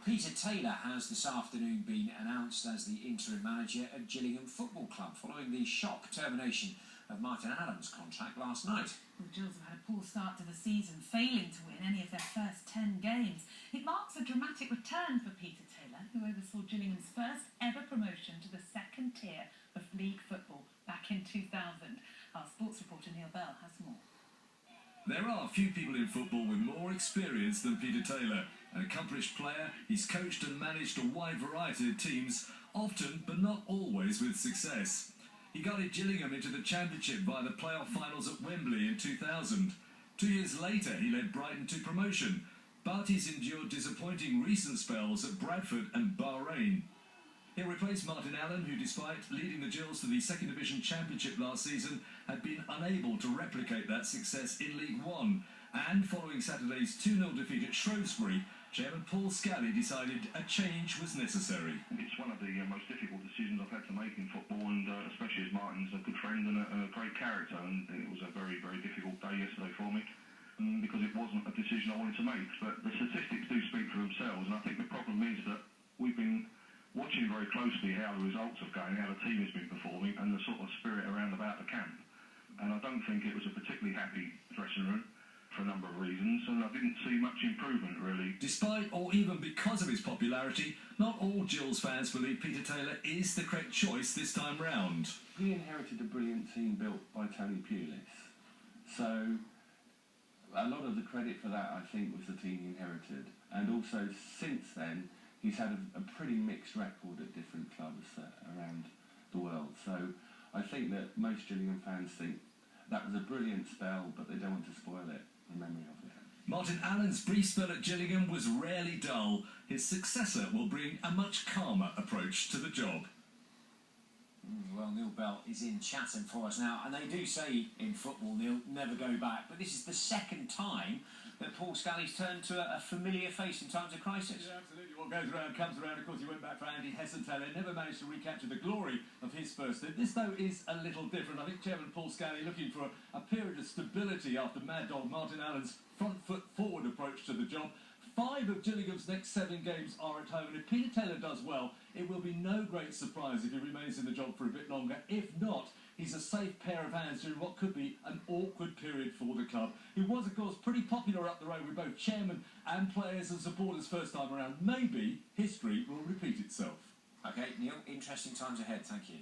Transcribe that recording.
Peter Taylor has this afternoon been announced as the interim manager at Gillingham Football Club following the shock termination of Martin Allen's contract last night. Well, the Gills have had a poor start to the season, failing to win any of their first 10 games. It marks a dramatic return for Peter Taylor, who oversaw Gillingham's first ever promotion to the second tier of league football back in 2000. Our sports reporter Neil Bell has more. There are few people in football with more experience than Peter Taylor. An accomplished player, he's coached and managed a wide variety of teams, often but not always with success. He guided Gillingham into the Championship via the playoff finals at Wembley in 2000. 2 years later, he led Brighton to promotion, but he's endured disappointing recent spells at Bradford and Bahrain. He'll replace Martin Allen, who, despite leading the Gills to the Second Division Championship last season, had been unable to replicate that success in League One. And following Saturday's 2-0 defeat at Shrewsbury, Chairman Paul Scally decided a change was necessary. It's one of the most difficult decisions I've had to make in football, and especially as Martin's a good friend and a great character, and it was a very, very difficult day yesterday for me, because it wasn't a decision I wanted to make. But the statistics do speak for themselves, and I think the problem is that we've been watching very closely how the results are going, how the team has been performing, and the sort of spirit around about the camp. And I don't think it was a particularly happy dressing room for a number of reasons, and I didn't see much improvement, really. Despite or even because of his popularity, not all Gills fans believe Peter Taylor is the correct choice this time round. He inherited a brilliant team built by Tony Pulis, so a lot of the credit for that, I think, was the team he inherited. And also, since then, he's had a pretty mixed record at different clubs around the world. So I think that most Gillingham fans think that was a brilliant spell, but they don't want to spoil it in memory of it. Martin Allen's brief spell at Gillingham was rarely dull. His successor will bring a much calmer approach to the job. Well, Neil Bell is in Chatham for us now, and they do say in football, Neil, never go back. But this is the second time that Paul Scally's turned to a familiar face in times of crisis. Yeah, absolutely. What goes around comes around. Of course, he went back for Andy Hessenthal. Never managed to recapture the glory of his first stint. This, though, is a little different. I think Chairman Paul Scally looking for a period of stability after Mad Dog Martin Allen's front foot forward approach to the job. 5 of Gillingham's next 7 games are at home, and if Peter Taylor does well, it will be no great surprise if he remains in the job for a bit longer. If not, he's a safe pair of hands during what could be an awkward period for the club. He was, of course, pretty popular up the road with both chairman and players and supporters first time around. Maybe history will repeat itself. OK, Neil, interesting times ahead. Thank you.